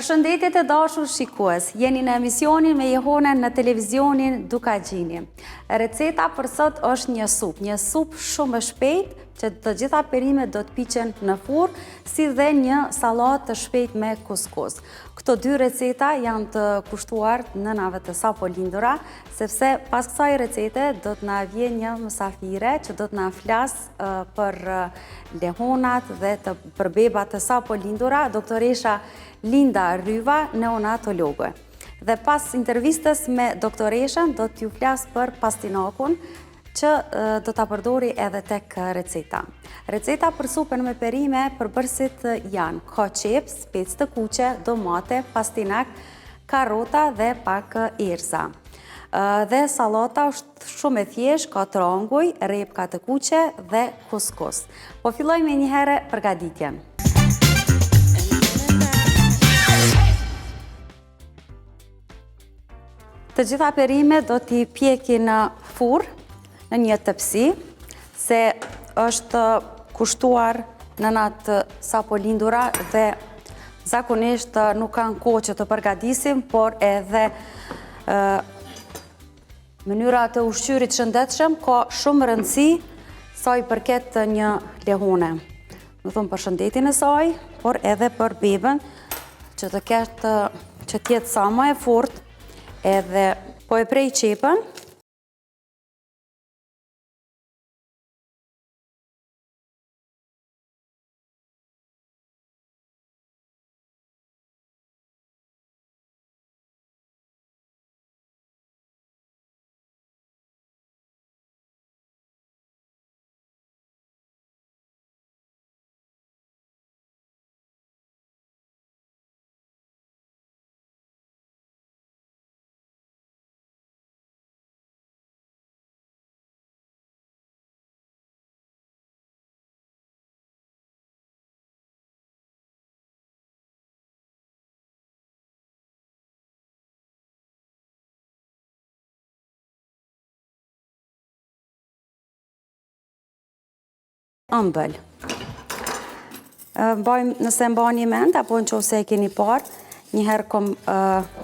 Përshëndetjet e dashur shikues, jeni në emisionin me Jehonën në televizionin Dukagjini. Receta për sot është një supë shumë e shpejt, që të gjitha perimet do të piqen në furrë, si dhe një sallatë të shpejt me kuskus. Këto dy receta janë të kushtuar nënave të sapo lindura, sepse pas kësaj recete do të na vjen një mysafire që do të na flas për lehonat dhe për bebat të sapo lindura, doktoresha Linda Ryva, neonatologe. Dhe pas intervistës me doktoreshën, do t'ju flas për pastinakun, që do t'a përdori edhe tek receta. Receta për supën me perime përbërësit janë ka qeps, pec të kuqe, domate, pastinak, karrota dhe pak erza. Dhe sallata është shumë e thjeshtë, ka tranguj, repka të kuqe dhe kuskus. Po filloj me një herë përgatitjen. Të gjitha perimet do t'i pjeki në furrë, në një tepsi, se është kushtuar nënat sapo lindura dhe zakonisht nuk kanë kohë që të përgatisim, por edhe mënyra të ushqyrit shëndetshëm ka shumë rëndësi sa i përket një lehone. Në thumë për shëndetin e saj, por edhe për bebën që t'jetë sa më e fortë, edhe po e prej qepën, ëmbël. Nëse mbani mend, apo në qoftë se e keni parë, njëherë kom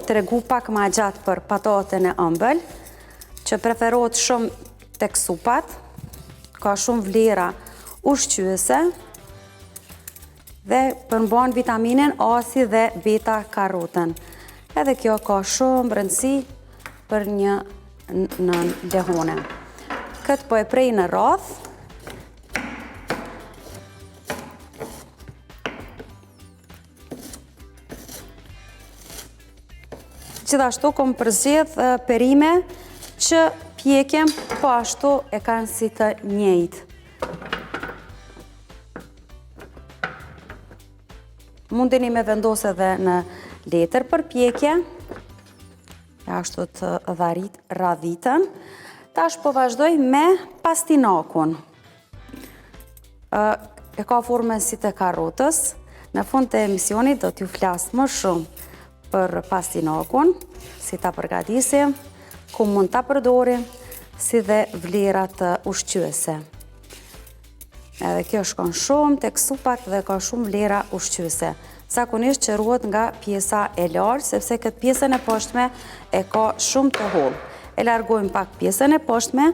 tregu pak ma gjatë për patatën e ëmbël, që preferohet shumë tek supat, ka shumë vlera ushqyese dhe përmban vitaminin A si dhe beta karotën. Edhe kjo ka shumë rëndësi për një lehone. Këtë po e prej në radhë. Gjithashtu kom përzgjedh perime që pjekem, po ashtu e kanë si të njëjtë. Mundeni me vendosë edhe në letër për pjekje, ashtu të radhitën. Tash po vazhdoj me pastinakun. E ka formën si të karrotës. Në fund të emisionit do t'ju flas më shumë për pastinakun, si ta përgatisim, ku mund ta përdorim, si dhe vlerat ushqyese. Edhe kjo shkon shumë tek supat dhe ka shumë vlera ushqyese. Zakonisht që ruhet nga pjesa e lartë, sepse këtë pjesën e poshtme e ka shumë të hollë. E largojmë pak pjesën e poshtme,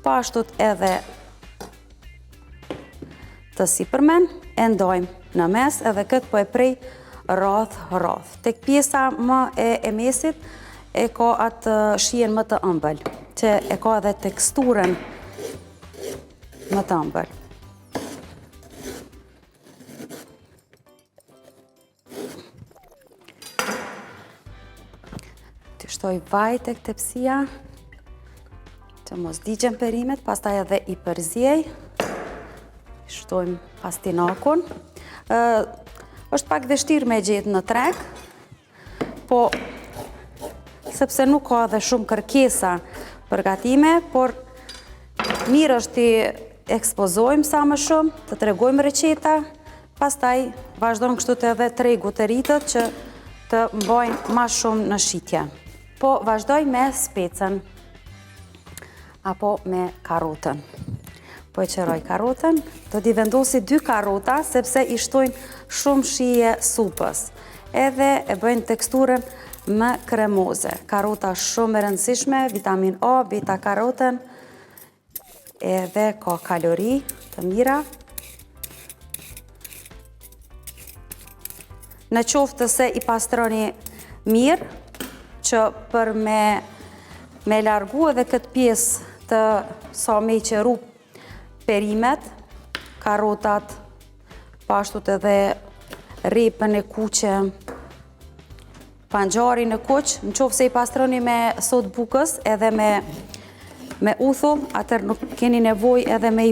po ashtu edhe të sipërmen, e ndojmë në mes, edhe këtë po e prej radh. Tek pjesa më e mesit e ka atë shijen më të ëmbël, që e ka edhe teksturën më të ëmbël. Të shtoj vaj tek tepsia, që mos digjen perimet, pastaj edhe i përzjej. Shtojmë pastinakun. Është pak vështirë me gjetë në treg, po sepse nuk ka dhe shumë kërkesa përgatime, por mirë është t'i ekspozojmë sa më shumë, të tregojmë receta, pastaj vazhdojmë kështu të edhe tregu të rritët që të mbajnë ma shumë në shitje. Po vazhdoj me specën, apo me karrotën. Po e qëroj karrotën, do t'i vendosi 2 karrota, sepse i shtojnë shumë shije supës. edhe e bëjnë teksturën më kremoze. Karota shumë e rëndësishme, vitamin A, beta karotën, edhe ka kalori të mira. Në qoftë se i pastroni mirë, që për me largu edhe këtë pjesë të sa me i qeru perimet, karotat, pashtut edhe repën e kuqe, panxarin e kuq, në qoftë se i pastroni me sodë bukës edhe me uthull, atër nuk keni nevoj edhe me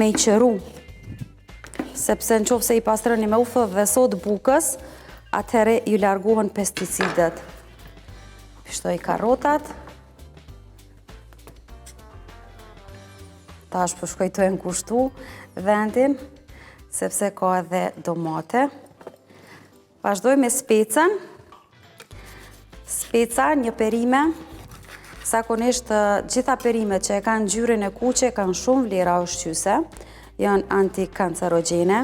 i qeru. Sepse në qoftë se i pastroni me uthull dhe sodë bukës, atëre ju largohen pesticidet. Pishtoj karotat. Tash po shkoj të ngushtu vendin, sepse ka edhe domate. Vazhdoj me specën. Speca, një perime, zakonisht gjitha perimet që e kanë ngjyrën e kuqe kanë shumë vlera ushqyese, janë antikancerogene.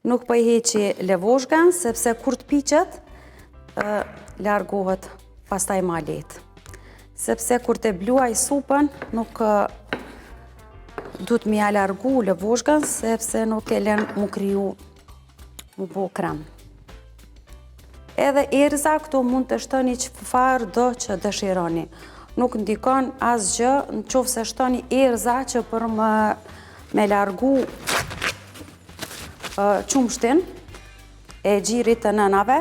Nuk po i heqi levozhgan, sepse kur të piqet, largohet pastaj ma letë. Sepse kur të bluaj supën, nuk du të mja largu levozhgan, sepse nuk e len mu kriju, mu bo krem. Edhe erza, këto mund të shtoni çfarë do që dëshironi. Nuk ndikon asgjë, në qoftë se shtoni erza që për me largu qumshtin e gjirit të nënave,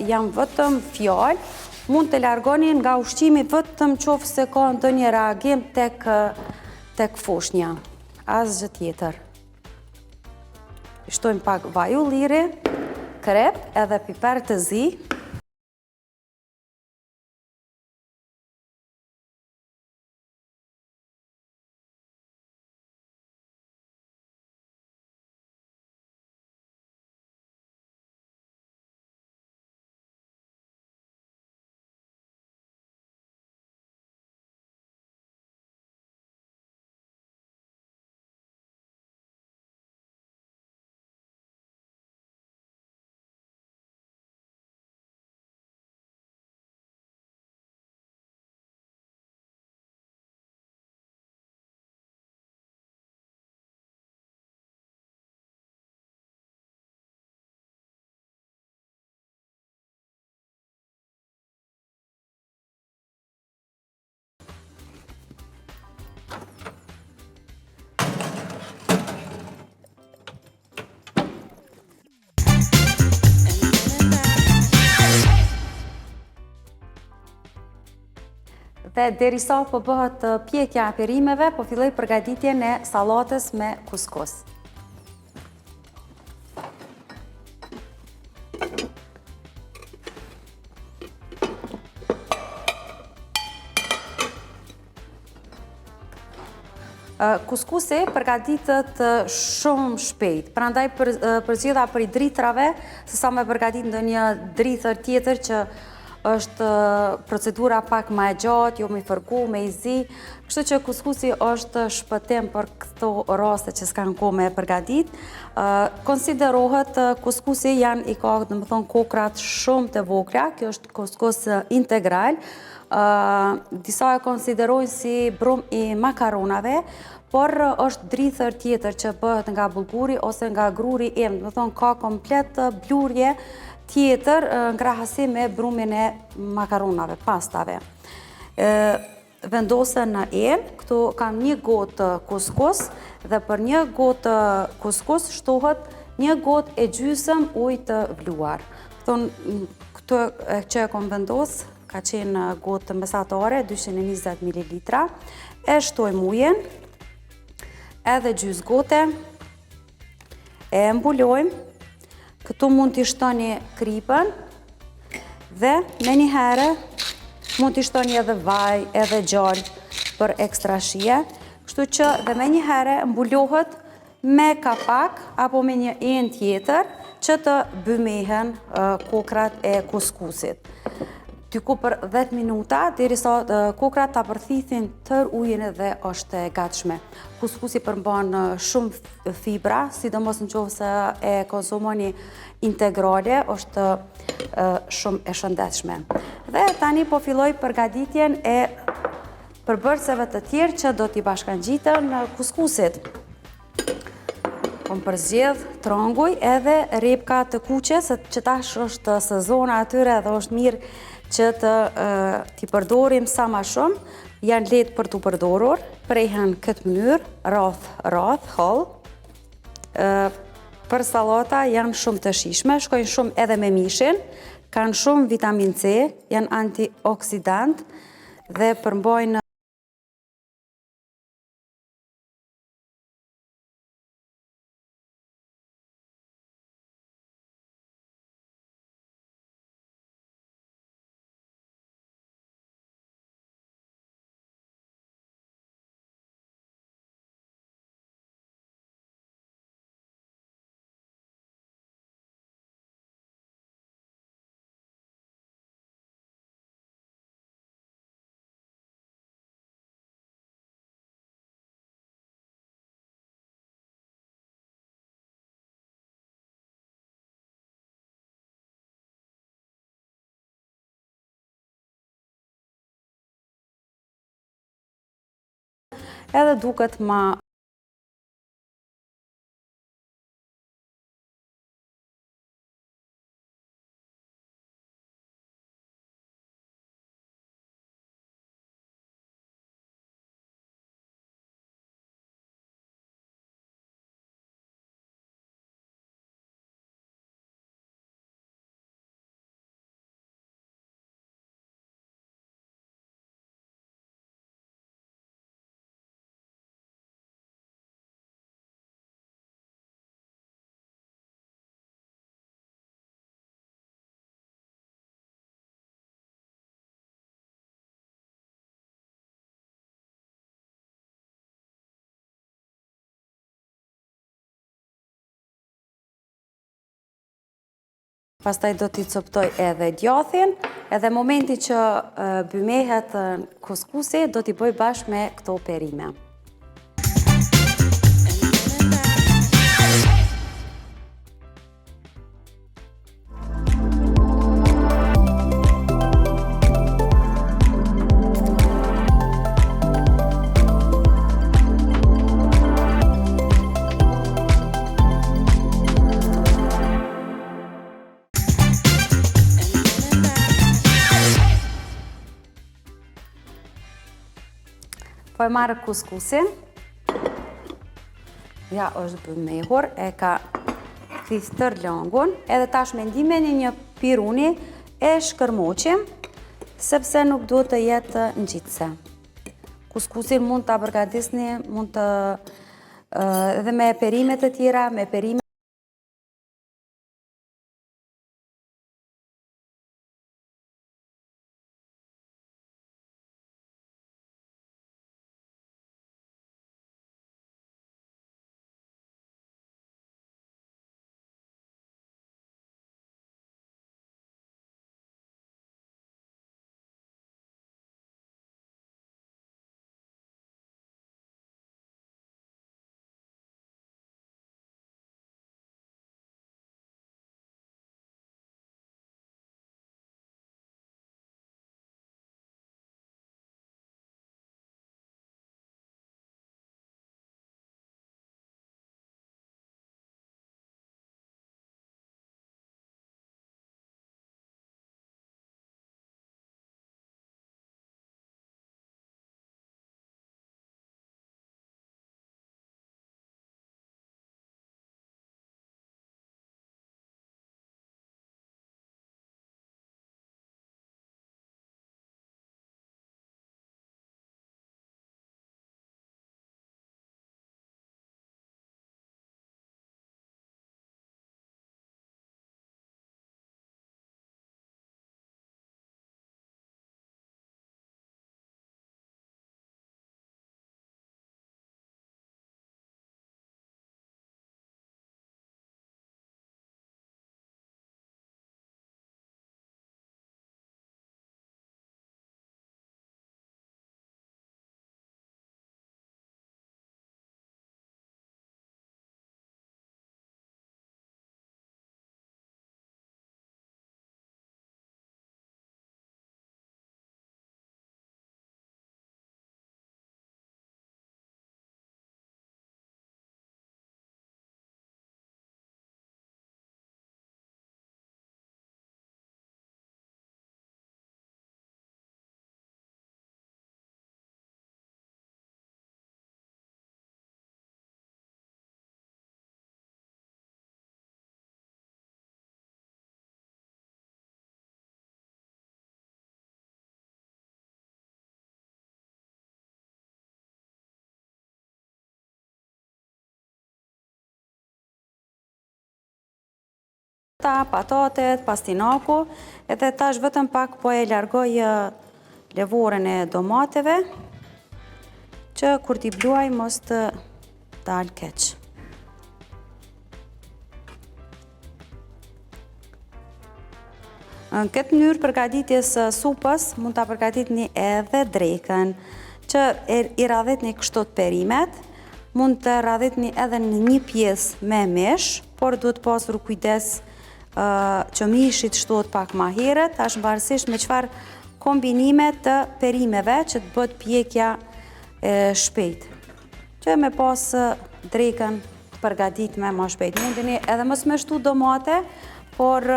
jam vetëm fjalë, mund të largoni nga ushqimi vetëm qoftë se ka ndonjë reagim tek foshnja, asgjë tjetër. Shtojmë pak vaj ulliri, krep edhe piper të zi. Dhe derisa po bëhet pjekja e perimeve, po filloj përgatitjen e sallatës me kuskus. Kuskusi përgatitet shumë shpejt, prandaj përzgjedha për i dritrave, se sa me përgatit ndonjë dritër tjetër që është procedura pak ma e gjatë, jo me i fërku, me i zi, kështu që kuskusi është shpëtim për këto raste që s'kan kohë me përgatit. Konsiderohet kuskusi janë i ka, dhe më thonë, kokrat shumë të vogla, kjo është kuskus integral. Disa e konsiderojnë si brum i makaronave, por është drithër tjetër që bëhet nga bulguri ose nga gruri im, dhe më thonë, ka komplet blurje tjetër në krahasim me brumin e makaronave, pastave. Vendosën në el, këtu kam një gotë kuskus dhe për një gotë kuskus shtohet një gotë e gjysëm ujë të vluar. Këtu që e kom vendosë, ka qenë gotë mesatare, 220 ml. E shtojmë ujen, edhe gjysë gote, e mbulojmë. Këtu mund t'i shtoni kripën dhe me një herë mund t'i shtoni edhe vaj, edhe gjallë për ekstra shije. Kështu që dhe me një herë mbulohet me kapak apo me një enë tjetër që të bymehen kokrat e kuskusit. Tyku për 10 minuta, derisa kokrat ta përthithin tër ujin dhe është e gatshme. Kuskusi përmban shumë fibra, sidomos në qoftë se e konsumoni integrale, është shumë e shëndetshme. Dhe tani po filloj përgatitjen e përbërëseve të tjerë që do t'i bashkangjitën në kuskusit. Kom përzgjedh tranguj edhe repka të kuqes, që tash është sezona atyre dhe është mirë që t'i përdorim sa ma shumë. Janë lehtë për t'u përdorur, prehen këtë mënyrë, rrath, holl. Për sallata janë shumë të shijshme, shkojnë shumë edhe me mishin, kanë shumë vitamin C, janë antioksidant dhe përmbajnë edhe duket ma pastaj do t'i coptoj edhe djathin, edhe momenti që bymehet kuskusi, do t'i bëj bashkë me këto perime. Po e marrë kuskusin, ja është bymehur, e ka thith tër langun, edhe tash me ndihmën e një piruni e shkërmoqim, sepse nuk duhet të jetë ngjitse. Kuskusin mund ta përgatisni, mund të edhe me perime të tjera, me perime patatet, pastinaku, edhe tash vetëm pak po e largoj lëvorën e domateve, që kur t'i bluaj mos të dalë keq. Në këtë mënyrë përgatitjes supës mund t'a përgatitni edhe drekën, që i radhitni kështu të perimet, mund të radhitni edhe në një pjesë me mish, por duhet pasur kujdes që mishit shtohet pak ma herët, ashtë varësisht me qëfar kombinime të perimeve që të bët pjekja shpejt. Që me pas drekën të përgatitme ma shpejt. Mundini edhe mos me shtu domate, por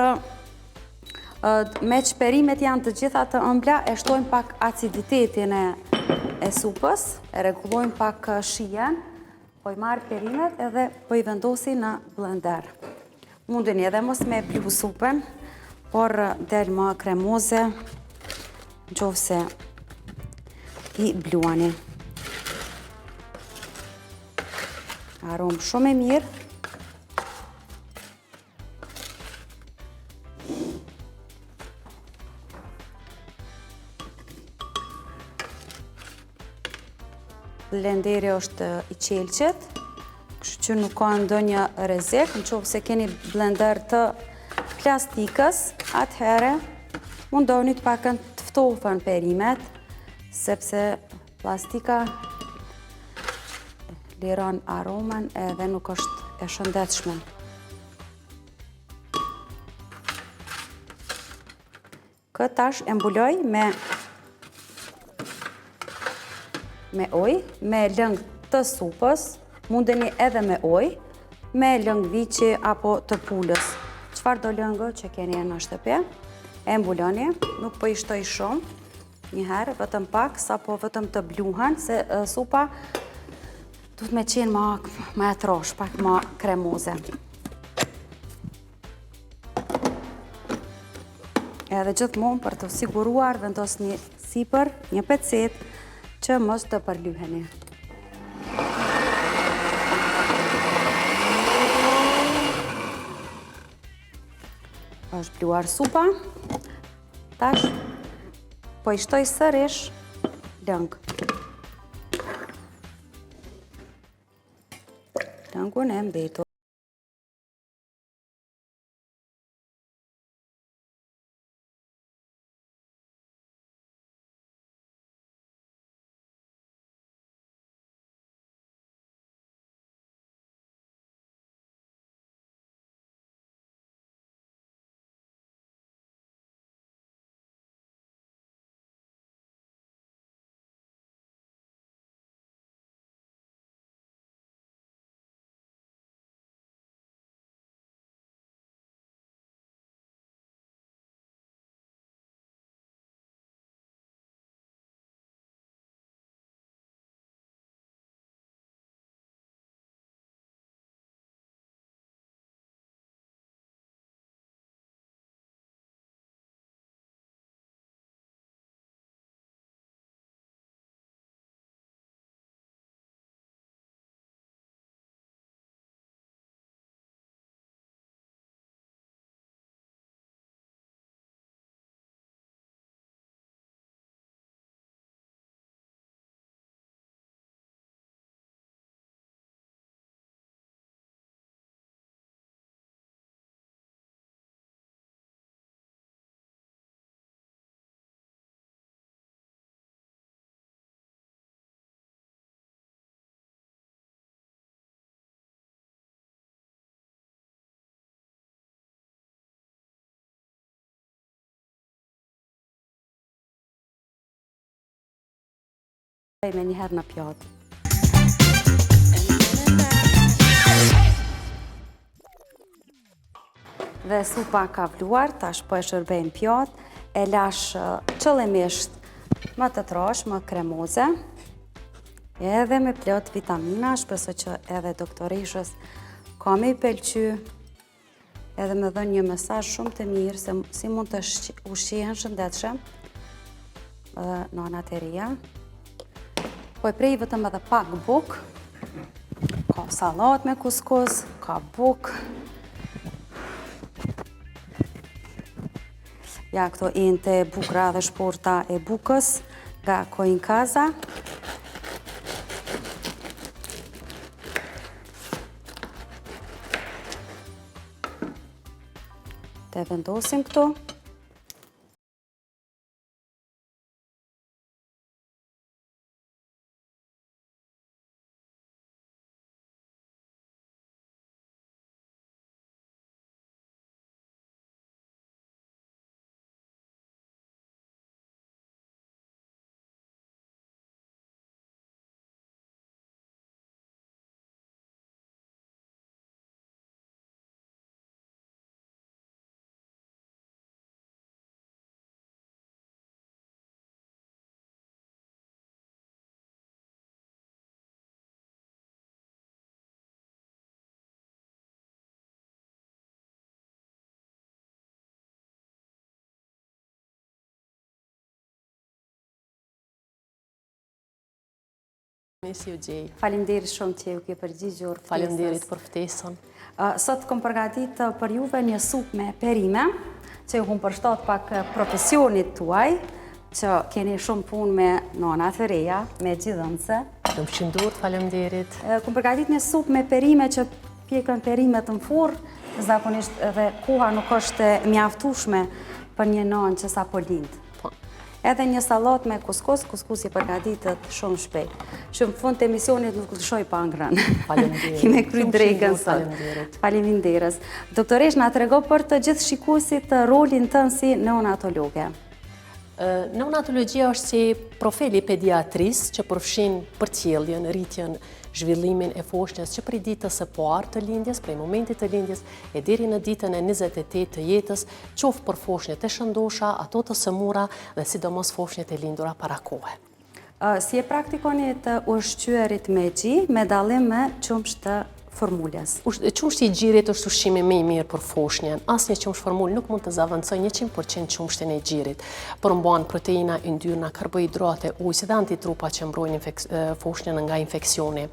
me që perimet janë të gjitha të ëmbla, e shtojmë pak aciditetin e supës, e regulojmë pak shijen, po i marrë perimet edhe po i vendosi në blender. Mundeni edhe mos me blu supën, por del më kremoze, në qovë se i bluani. Aromë shumë e mirë. Blenderi është i qelqet, kështu që nuk ka ndonjë rrezik, në qovë se keni blender të plastikës, atëhere mundoni të pakën të ftofën perimet, sepse plastika liron aromen edhe nuk është e shëndetshme. Këtë tash e mbuloj me ujë, me lëng të supës, mundeni edhe me ujë, me lëng viçi apo të pulës. Çfarë do lëngë që keni në shtëpi, e mbuloni, nuk po i shtoj shumë, njëherë, vetëm pak, sa po vetëm të bluhen, se supa duhet me qenë ma e trosh, pak ma kremoze. Edhe gjithmonë për të siguruar, vendosni sipër një pecet që mos të përlyheni. Është bluar supa, tash po i shtoj sërish lëng. Lëngun e mbetur. Me njëherë në pjatë. Dhe supa ka vluar, tash po e shërbej në pjatë, e lash qëllimisht më të trosh, më kremoze, edhe me plot vitamina, shpresoj që edhe doktoreshës ka me i pëlqy, edhe me dhënë një mesazh shumë të mirë se si mund të ushqihen shëndetshëm edhe nanat e reja. Po e prej vetëm edhe pak buk, ka salat me kuskus, ka buk, Ja, këto ente bukra dhe shporta e bukës nga Coincaza. Të vendosim këto. Faleminderit shumë që ju ke përgjigjur ftesës. Faleminderit për ftesën. Sot kom përgatit për juve një sup me perime, që ju kom përshtat pak profesionit tuaj, që keni shumë punë me nonat e reja, me gjithënëse. Të më shëndurt, faleminderit. Kom përgatit një sup me perime që pjekën perimet në furr, zakonisht edhe koha nuk është mjaftueshme për një nonë që sa po lindë. Edhe një salat me kuskus, kuskus i përgatitet shumë shpejt. Shumë fund të emisionit nuk lëshoj pa ngrën. Faleminderit. Kime kry dregën sot. Faleminderit. Doktoresh, na trego për të gjithë shikuesit rolin tënë si neonatologe. Neonatologjia është si profili pediatris që përfshin përcjelljen, rritjen, zhvillimin e foshnjës që prej ditës së parë të lindjes, prej momentit të lindjes e deri në ditën e 28 të jetës, qoftë për foshnjët e shëndosha, ato të sëmura dhe sidomos foshnjët e lindura para kohe. Si e praktikoni të ushqyerit me gji, me dallim me qumsht të formulës? Qumshti i gjirit është ushqimi më i mirë për foshnjën. Asnjë qumsht formulë nuk mund të zavancojë 100% qumshtin e gjirit. Përmban proteina, yndyrna, karbohidrate, ujë dhe antitrupa që mbrojnë foshnjën nga infeksioni.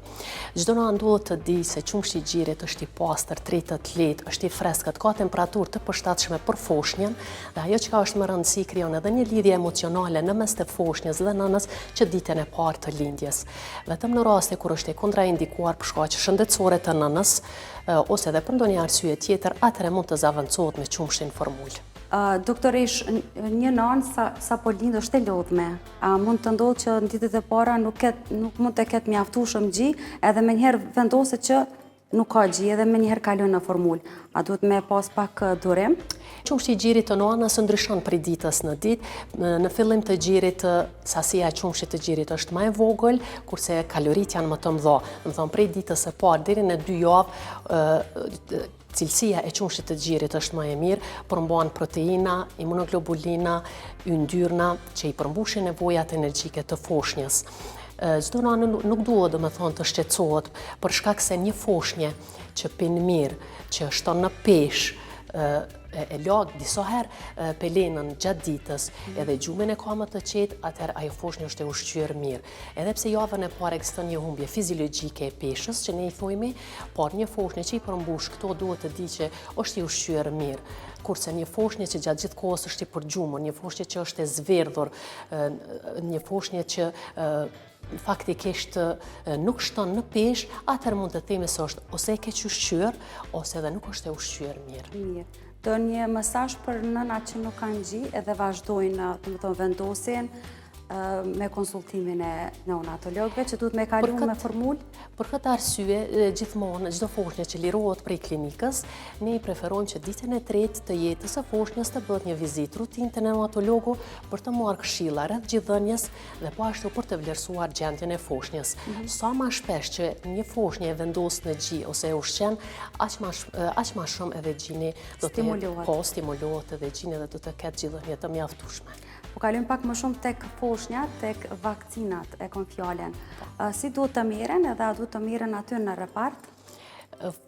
Çdo na duhet të di se qumshti i gjirit është i pastër, tretët lehtë, është i freskët, ka temperaturë të përshtatshme për foshnjën dhe ajo që është më rëndësi krijon edhe një lidhje emocionale në mes të foshnjës dhe nënës që ditën e parë të lindjes. Vetëm në raste kur është e kontraindikuar për shkaqe shëndetësore të nënës, ose edhe për ndonjë arsye tjetër, atëherë mund të zavancohet me qumshtin formul. Doktoresh, një nanë sa po lindë është e lodhme. A mund të ndodhë që në ditët e para nuk mund të ketë mjaftueshëm gji, edhe menjëherë vendoset që nuk ka gji, edhe menjëherë kalon në formul. A duhet me pas pak durim? Qumshti i gjirit të nonës ndryshon prej ditës në ditë. Në fillim të gjirit, sasia e qumshtit të gjirit është më e vogël, kurse kalorit janë më të mëdha. Do të thonë prej ditës së parë deri në 2 javë, cilësia e qumshtit të gjirit është më e mirë, përmban proteina, imunoglobulina, yndyrna që i përmbushin nevojat energjike të foshnjës. Çdo nanë nuk duhet domethënë të shqetësohet për shkak se një foshnjë që pin mirë, që shton në peshë, e lagë disa herë pelenën gjatë ditës edhe gjumin e ka më të qetë, atëherë ajo foshnjë është e ushqyer mirë. Edhe pse javën e parë ekziston një humbje fiziologjike e peshës që ne i thojmë, por një foshnjë që i përmbush këto duhet të di që është i ushqyer mirë. Kurse një foshnjë që gjatë gjithë kohës është i përgjumur, një foshnjë që është e zverdhur, një foshnjë që faktikisht nuk shton në peshë, atëherë mund të themi se është ose e keq ushqyer ose edhe nuk është e ushqyer mirë. Do një mesazh për nënat që nuk kanë gji edhe vazhdojnë, domethënë vendosin me konsultimin e neonatologëve që duhet me kalu me formulë? Për këtë arsye, gjithmonë çdo foshnjë që lirohet prej klinikës, ne i preferojmë që ditën e tretë të jetës së foshnjës të bëhet një vizitë rutinë te neonatologu për të marrë këshilla rreth gjithdhënies dhe po ashtu për të vlerësuar gjendjen e foshnjës. Sa më shpesh që një foshnjë e vendos në gji ose e ushqen, aq më shumë edhe gjini do të stimulohet edhe gjini dhe do të ketë gjithdhënie të mjaftueshme. Po kalojmë pak më shumë tek foshnjat, tek vakcinat, e kom fjalen. Si duhet të merren edhe a duhet të merren aty në repart?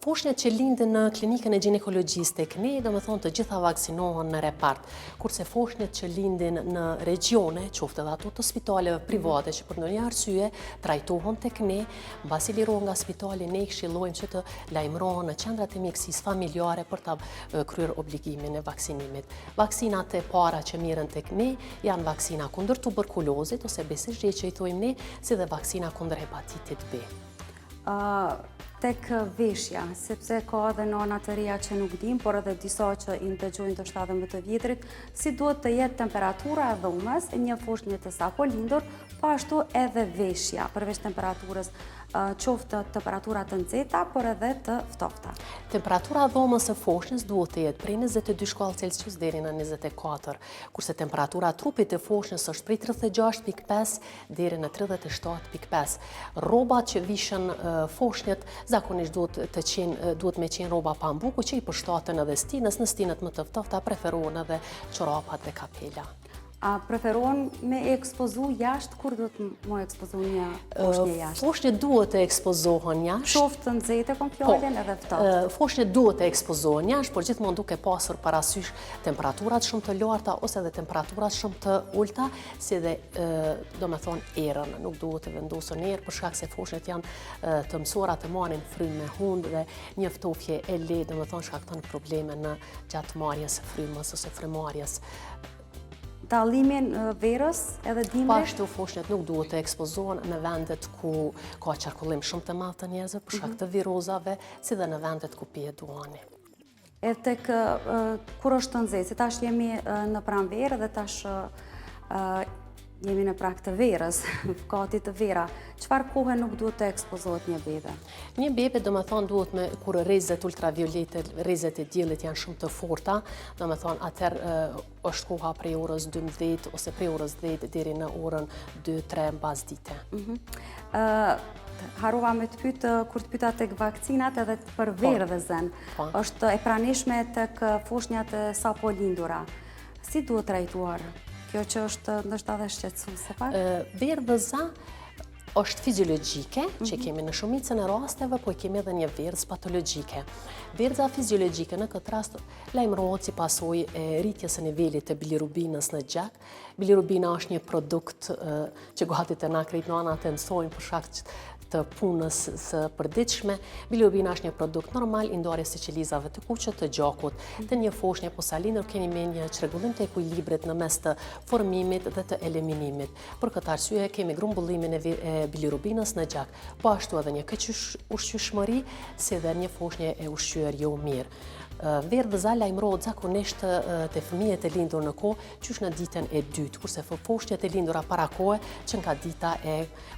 Foshnjat që lindin në klinikën e ginekologjisë tek ne, do me thonë të gjitha vaksinohen në repart. Kurse foshnjat që lindin në regione, qoftë edhe ato të spitaleve private që për ndonjë arsye trajtohen tek ne, mbasi lirohen nga spitali, ne i këshillojmë që të lajmërohen në qendrat e mjekësisë familjare për ta kryer obligimin e vaksinimit. Vaksinat e para që mirën tek ne janë vaksina kundër tuberkulozit ose BCG që i thojmë ne, si dhe vaksina kundër hepatitit B. Tek veshja, sepse ka edhe nana të reja që nuk dim, por edhe disa që i ndëgjojnë të 17 vjetrit, si duhet të jetë temperatura e dhomës e një foshnjë të sapo lindur, po ashtu edhe veshja, përveç temperaturës, qoftë temperatura të nxehta, por edhe të ftofta. Temperatura e dhomës së foshnjës duhet të jetë prej 22 shkallë Celsius deri në 24, kurse temperatura e trupit të foshnjës është prej 36.5 deri në 37.5. Rrobat që vishën foshnjët zakonisht duhet me qenë rroba pambuku që i përshtaten edhe stinës, në stinët më të ftofta preferohen edhe çorapat dhe kapela. A preferohen me ekspozu jashtë, kur duhet më ekspozu një foshnjë jashtë? Foshnjët duhet të ekspozohen jashtë. Qoftë të nxehtë kom fjalën edhe ftoftë. Foshnjët duhet të ekspozohen jashtë, por gjithmonë duke pasur parasysh temperaturat shumë të larta ose edhe temperaturat shumë të ulta, si dhe do me thonë erën. Nuk duhet të vendosen erë për shkak se foshnjët janë të mësuara të marrin frymë me hund dhe një ftofje e lehtë do me thonë shkakton probleme në gjatë marrjes së frymës ose frymarrjes. Dallimin verës edhe dimrit? Pashtu foshnjët nuk duhet të ekspozohen në vendet ku ka qarkullim shumë të madh të njerëzve për shkak të virozave, si dhe në vendet ku pihet duani. Edhe tek kur është të nxehtë, si tash jemi në pranverë dhe tash jemi në prag të verës, gati të vera. Çfarë kohe nuk duhet të ekspozohet një bebe? Një bebe do me thonë duhet kur rrezet ultraviolete, rrezet e diellit janë shumë të forta, do me thonë atëherë është koha prej orës 12 ose prej orës 10 deri në orën 2-3 mbas dite. Harova me të pyet kur të pyeta tek vakcinat edhe për verëdhëzën. Është e pranishme tek foshnjat e sapo lindura. Si duhet trajtuar? Kjo që është ndoshta edhe shqetësuese pak? Verdhëza është fiziologjike, që kemi në shumicën e rasteve, po kemi edhe një verdhë patologjike. Verdha fiziologjike në këtë rast lajmërohet si pasojë e rritjes së nivelit të bilirubinës në gjak. Bilirubina është një produkt që gati të na krejt nana të mësojnë për shkak të punës së përditshme. Bilirubina është një produkt normal i ndarjes së qelizave të kuqe të gjakut. Të një foshnje posa lindur keni me një çrregullim të ekuilibrit në mes të formimit dhe të eliminimit. Për këtë arsye kemi grumbullimin e bilirubinës në gjak, po ashtu edhe një keq ushqyeshmëri, si dhe një foshnje e ushqyer jo mirë. Verdhëza lajmërohet zakonisht te fëmijët e lindur në kohë, qysh në ditën e dytë, kurse foshnjët e lindura para kohë që nga dita e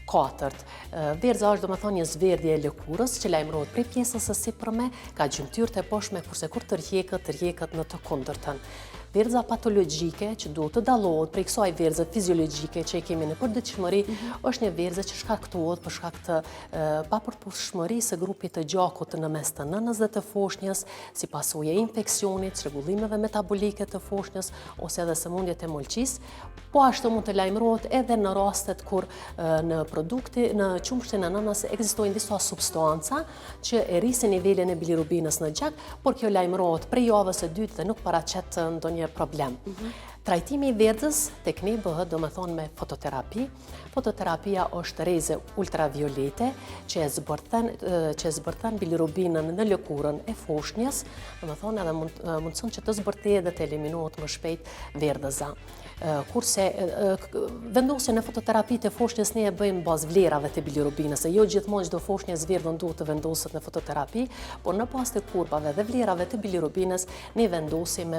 katërt. Verdhëza është domethënë një zverdhje e lëkurës që lajmërohet prej pjesës së sipërme, ka gjymtyrë të poshtme, kurse kur tërhiqet në të kundërtën. Verdhëza patologjike që duhet të dallohet prej kësaj verdhëze fiziologjike që e kemi në përditshmëri është një verdhëze që shkaktohet për shkak të papërputhshmërisë së grupit të gjakut në mes të nënës dhe të foshnjës, si pasojë e infeksionit, çrregullimeve metabolike të foshnjës ose edhe sëmundjet e molçisë. Po ashtu mund të lajmërohet edhe në rastet kur në qumshtin e nënës ekzistojnë disa substanca që e rrisin nivelin e bilirubinës në gjak, por kjo lajmërohet prej javës së dytë dhe nuk paraqet ndonjë problem. Trajtimi i verdhës tek ne bëhet domethënë me fototerapi. Fototerapia është rreze ultraviolete që e zbërthen bilirubinën në lëkurën e foshnjës, domethënë edhe mundson që të zbërthehet dhe të eliminohet më shpejt verdhëza. Kurse vendosjen në fototerapi të foshnjës ne e bëjmë bazë vlerave të bilirubinës, e jo gjithmonë çdo foshnjë e zverdhën duhet të vendoset në fototerapi, por në bazë të kurbave dhe vlerave të bilirubinës ne vendosim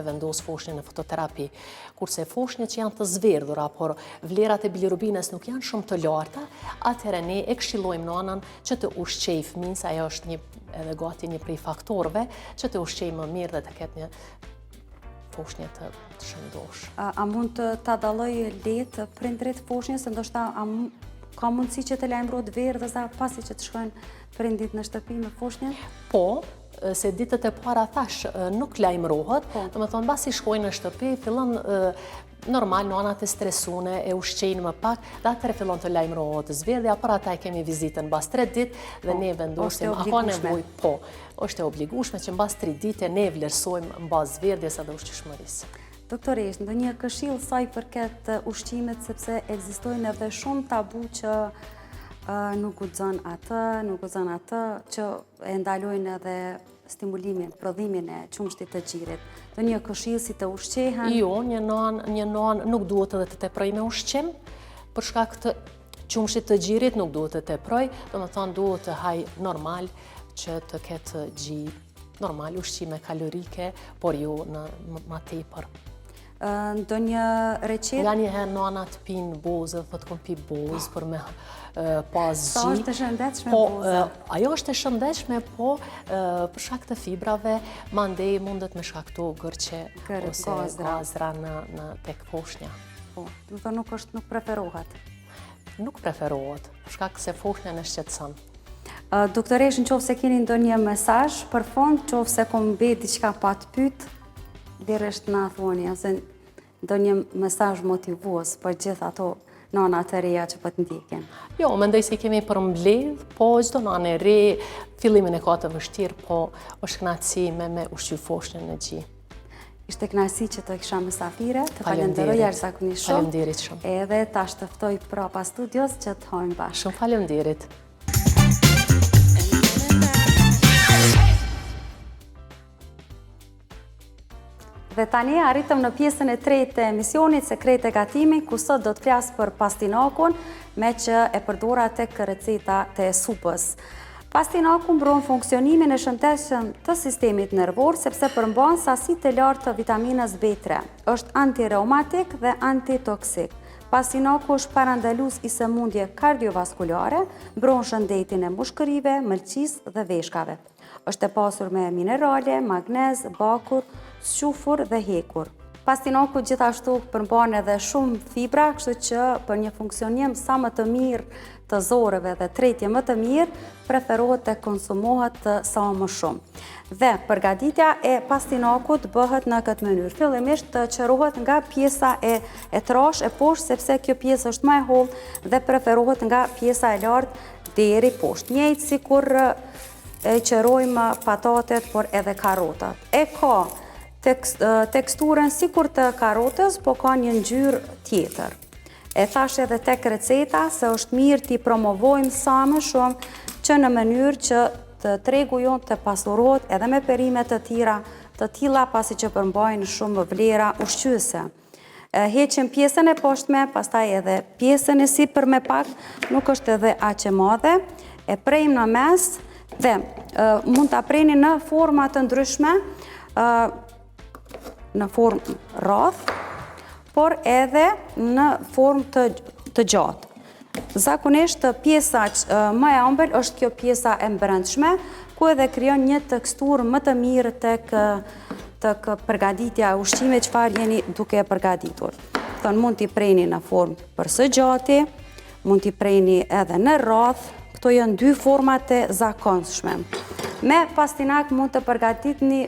foshnjën në fototerapi. Kurse foshnjët që janë të zverdhura, por vlerat e bilirubinës nuk janë shumë të larta, atëherë ne e këshillojmë nanën që të ushqejë fëmin, se ajo është edhe gati një prej faktorëve që të ushqejë më mirë dhe të ketë një foshnjë të shëndosh. A mund të dalloj lehtë prindrit foshnjës, ndoshta ka mundësi që të lajmërohet verdhëza pasi që të shkojnë prindit në shtëpi me foshnjën? Po, se ditët e para thash nuk lajmërohet, domethënë mbasi shkojnë në shtëpi, fillon normal, nonat e stresune e ushqejnë më pak, dhe atëre fillon të lajmërohet zgjedhja, për ata e kemi vizitën mbas 3 ditë dhe ne vendosim a ka nevojë, po, është e obligueshme që mbas 3 ditë ne vlerësojmë mbas zgjedhjes edhe ushqishmërisë. Doktoresh, ndonjë këshill sa i përket ushqimit, sepse ekzistojnë edhe shumë tabu që nuk guxon atë, që e ndalojnë edhe stimulimin, prodhimin e qumshtit të gjirit. Ndonjë këshill si të ushqehen? Jo, një non nuk duhet edhe të teproj me ushqim, për shkak të qumshtit të gjirit nuk duhet të teproj, domethënë duhet të haj normal që të ketë gji normal, ushqime kalorike, por jo në ma tepër. Ndonjë recetë? Nga njëherë nonat pinë bozë, thotë kom pi bozë për me pas gji. Sa është e shëndetshme boza? Ajo është e shëndetshme, po për shkak të fibrave, mandej mundet me shkaktu gërqe ose gazra në tek foshnja. Po, do të nuk preferohet. Nuk preferohet, për shkak se foshnja në shqetëson. Doktoresh, nëse keni ndonjë mesazh për fond, nëse kom bërë diçka pa të pyet, dirësht na thoni, ose ndonjë mesazh motivues për gjithë ato nana të reja që po të ndjekin. Jo, mendoj se kemi përmbledh, po çdo nanë e re, fillimin e ka të vështirë, po është kënaqësi me ushqy foshnjën në gji. Ishte kënaqësi që të kisha mysafire, të falenderoj jashtëzakonisht shumë. Faleminderit shumë. Edhe tash të ftoj prapa studios që të hojmë bashkë. Shumë faleminderit. Dhe tani arritëm në pjesën e tretë të emisionit Sekret e gatimit, ku sot do të flas për pastinakun, me që e përdora tek receta të supës. Pastinaku mbron funksionimin e shëndetshëm të sistemit nervor, sepse përmban sasi të lartë të vitaminës B3. Është antireumatik dhe antitoksik. Pastinaku është parandalues i sëmundje kardiovaskulare, mbron shëndetin e mushkërive, mëlçisë dhe veshkave. Është e pasur me minerale, magnez, bakur, shufur dhe hekur. Pastinaku gjithashtu përmban edhe shumë fibra, kështu që për një funksionim sa më të mirë të zorëve dhe tretje më të mirë, preferohet të konsumohet sa më shumë. Dhe përgatitja e pastinakut bëhet në këtë mënyrë. Fillimisht të qërohet nga pjesa e trash e poshtë, sepse kjo pjesë është më e hollë dhe preferohet nga pjesa e lartë deri poshtë. Njëjtë sikur e qërojmë patatet, por edhe karotat. E ka teksturën sikur të karotës, po ka një ngjyrë tjetër. E thash edhe tek receta se është mirë t'i promovojmë sa më shumë, që në mënyrë që të tregu jonë të pasurohet edhe me perime të tilla, pasi që përmbajnë shumë vlera ushqyese. Heqim pjesën e poshtme, pastaj edhe pjesën e sipër me pak, nuk është edhe aq e madhe, e prejmë në mes dhe mund ta preni në forma të ndryshme, në formë rrath, por edhe në formë të gjatë. Zakonisht pjesa më e ëmbël është kjo pjesa e brendshme, ku edhe krijon një teksturë më të mirë tek përgatitja e ushqimit çfarë jeni duke e përgatitur. Thon mund t'i preni në formë për së gjati, mund t'i preni edhe në rrath, këto janë dy format e zakonshme. Me pastinak mund të përgatitni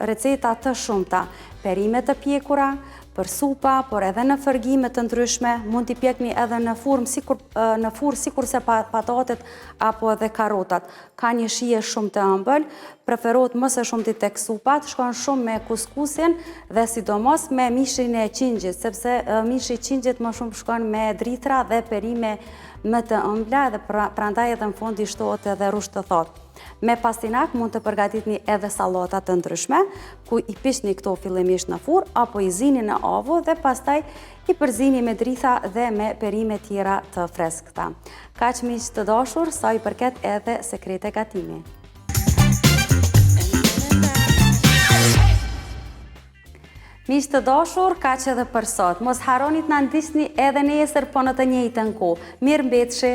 receta të shumta, perime të pjekura, për supa, por edhe në fërgime të ndryshme, mund t'i pjekni edhe në furrë sikur se patatet apo edhe karotat. Ka një shije shumë të ëmbël, preferohet më së shumti tek supat, shkon shumë me kuskusin dhe sidomos me mishin e qingjit, sepse mishi i qingjit më shumë shkon me drithra dhe perime më të ëmbla dhe prandaj edhe në fund i shtohet edhe rusht të thotë. Me pastinak mund të përgatitni edhe sallata të ndryshme, ku i pishni këto fillimisht në furrë apo i zini në avull dhe pastaj i përzini me dritha dhe me perime tjera të freskëta. Kaq miq të dashur, sa i përket edhe Sekret e gatimit. Miq të dashur, kaq edhe për sot. Mos harroni të na ndiqni edhe nesër po në të njëjtën kohë. Mirëmbëjtje.